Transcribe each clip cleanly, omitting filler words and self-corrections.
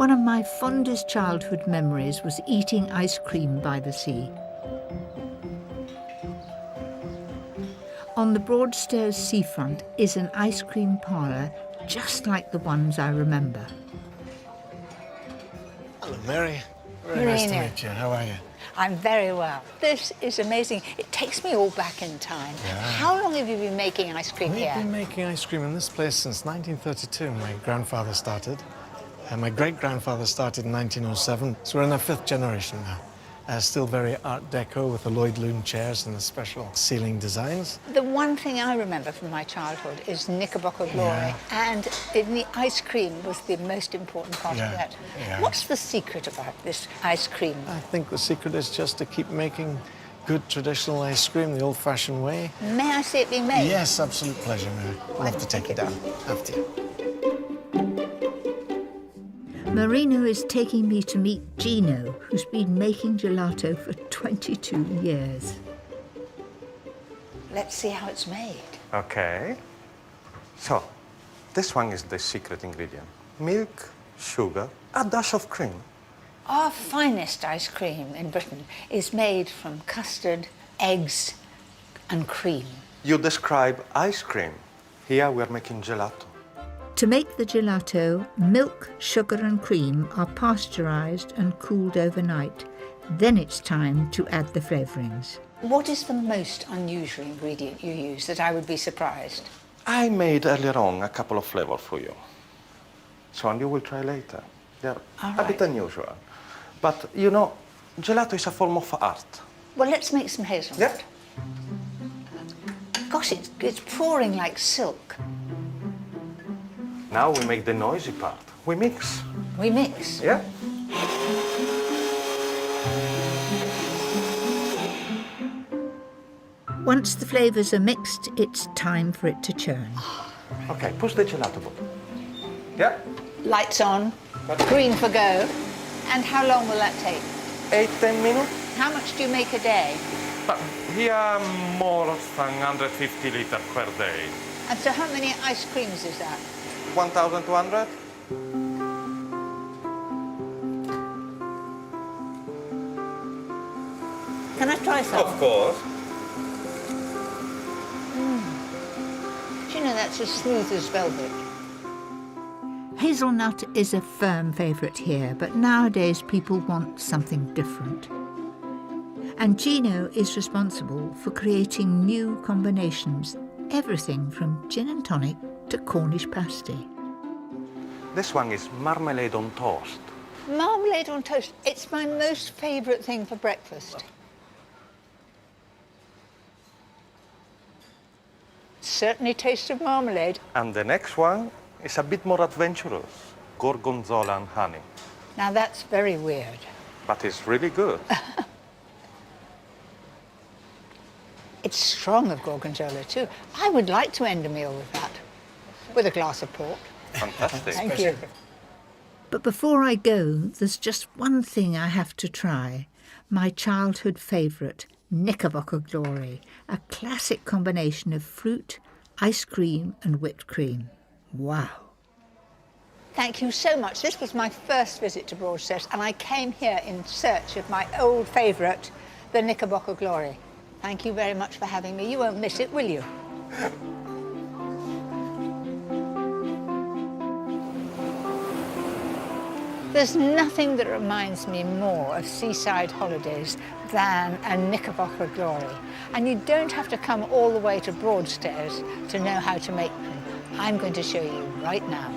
One of my fondest childhood memories was eating ice cream by the sea. On the Broadstairs seafront is an ice cream parlour just like the ones I remember. Hello, Mary. Very nice to Marina. meet you. How are you? I'm very well. This is amazing. It takes me all back in time. Yeah. How long have you been making ice cream We've here? been making ice cream in this place since 1932. My grandfather started, and my great-grandfather started in 1907. So we're in our 5th generation now. Still very Art Deco with the Lloyd Loon chairs and the special ceiling designs. The one thing I remember from my childhood is Knickerbocker Glory, and the ice cream was the most important part of that. Yeah. What's the secret about this ice cream? I think the secret is just to keep making good traditional ice cream the old-fashioned way. May I see it being made? Yes, absolute pleasure, Mary. We'll have to take it down after you. Marino is taking me to meet Gino, who's been making gelato for 22 years. Let's see how it's made. Okay. So, this one is the secret ingredient. Milk, sugar, a dash of cream. Our finest ice cream in Britain is made from custard, eggs, and cream. You describe ice cream. Here we're making gelato. To make the gelato, milk, sugar and cream are pasteurised and cooled overnight. Then it's time to add the flavourings. What is the most unusual ingredient you use that I would be surprised? I made earlier on a couple of flavors for you. So, and you will try later. They're a bit unusual. But, you know, gelato is a form of art. Well, let's make some hazelnut. Gosh, it's pouring like silk. Now we make the noisy part. We mix. We mix. Yeah? Once the flavours are mixed, it's time for it to churn. Okay, push the gelato ball. Yeah? Lights on, green for go. And how long will that take? 8-10 minutes. How much do you make a day? But here more than 150 liters per day. And so how many ice creams is that? 1,200. Can I try some? Of course. Do you know that's as smooth as velvet? Hazelnut is a firm favourite here, but nowadays people want something different. And Gino is responsible for creating new combinations, everything from gin and tonic to Cornish pasty. This one is marmalade on toast. Marmalade on toast. It's my most favourite thing for breakfast. Certainly tastes of marmalade. And the next one is a bit more adventurous. Gorgonzola and honey. Now that's very weird. But it's really good. It's strong of gorgonzola too. I would like to end a meal with that, with a glass of port. Fantastic. Thank you. But before I go, there's just one thing I have to try. My childhood favourite, Knickerbocker Glory, a classic combination of fruit, ice cream and whipped cream. Wow. Thank you so much. This was my first visit to Broadstairs, and I came here in search of my old favourite, the Knickerbocker Glory. Thank you very much for having me. You won't miss it, will you? There's nothing that reminds me more of seaside holidays than a Knickerbocker Glory. And you don't have to come all the way to Broadstairs to know how to make them. I'm going to show you right now.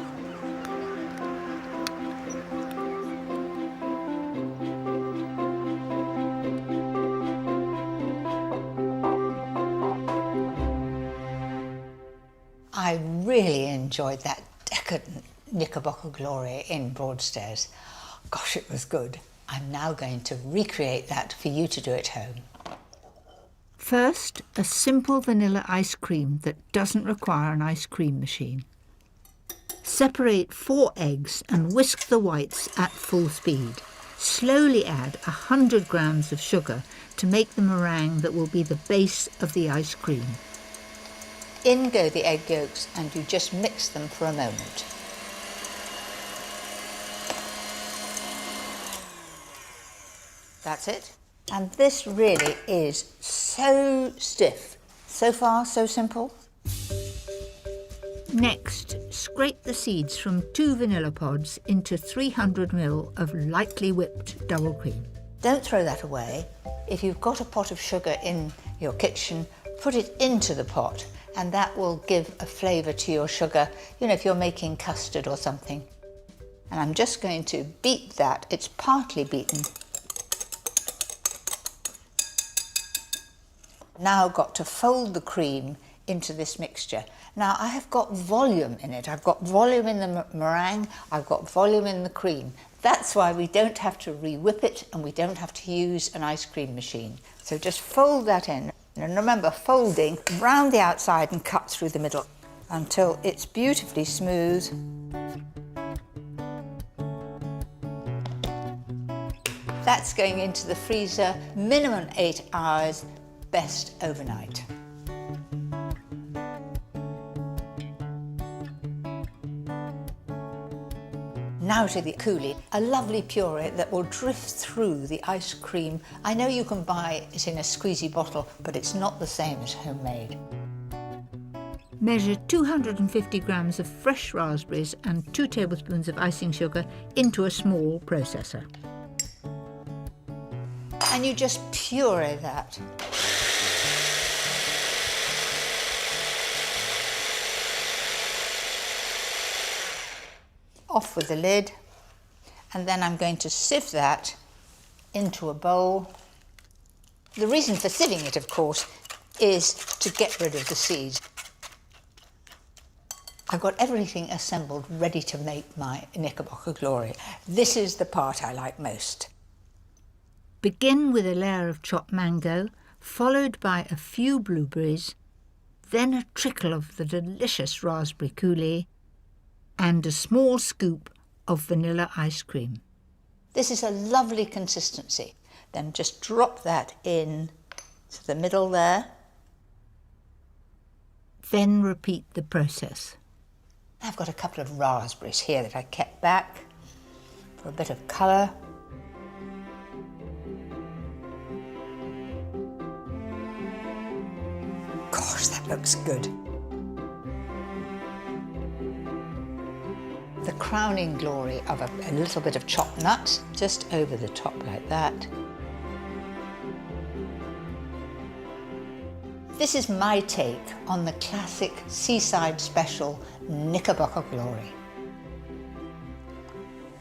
I really enjoyed that decadent Knickerbocker Glory in Broadstairs. Gosh, it was good. I'm now going to recreate that for you to do at home. First, a simple vanilla ice cream that doesn't require an ice cream machine. Separate 4 eggs and whisk the whites at full speed. Slowly add 100 grams of sugar to make the meringue that will be the base of the ice cream. In go the egg yolks and you just mix them for a moment. That's it. And this really is so stiff. So far, so simple. Next, scrape the seeds from 2 vanilla pods into 300 ml of lightly whipped double cream. Don't throw that away. If you've got a pot of sugar in your kitchen, put it into the pot, and that will give a flavour to your sugar, you know, if you're making custard or something. And I'm just going to beat that. It's partly beaten. Now got to fold the cream into this mixture. Now I have got volume in it. I've got volume in the meringue, I've got volume in the cream. That's why we don't have to re-whip it and we don't have to use an ice cream machine. So just fold that in. And remember, folding round the outside and cut through the middle until it's beautifully smooth. That's going into the freezer, minimum 8 hours, best overnight. Now to the coulis, a lovely puree that will drift through the ice cream. I know you can buy it in a squeezy bottle, but it's not the same as homemade. Measure 250 grams of fresh raspberries and 2 tablespoons of icing sugar into a small processor. And you just puree that. Off with the lid, and then I'm going to sieve that into a bowl. The reason for sieving it, of course, is to get rid of the seeds. I've got everything assembled, ready to make my Knickerbocker Glory. This is the part I like most. Begin with a layer of chopped mango, followed by a few blueberries, then a trickle of the delicious raspberry coulis, and a small scoop of vanilla ice cream. This is a lovely consistency. Then just drop that in to the middle there. Then repeat the process. I've got a couple of raspberries here that I kept back for a bit of colour. Gosh, that looks good. The crowning glory of a little bit of chopped nuts, just over the top like that. This is my take on the classic seaside special Knickerbocker Glory.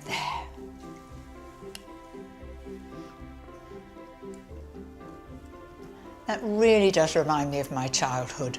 There. That really does remind me of my childhood.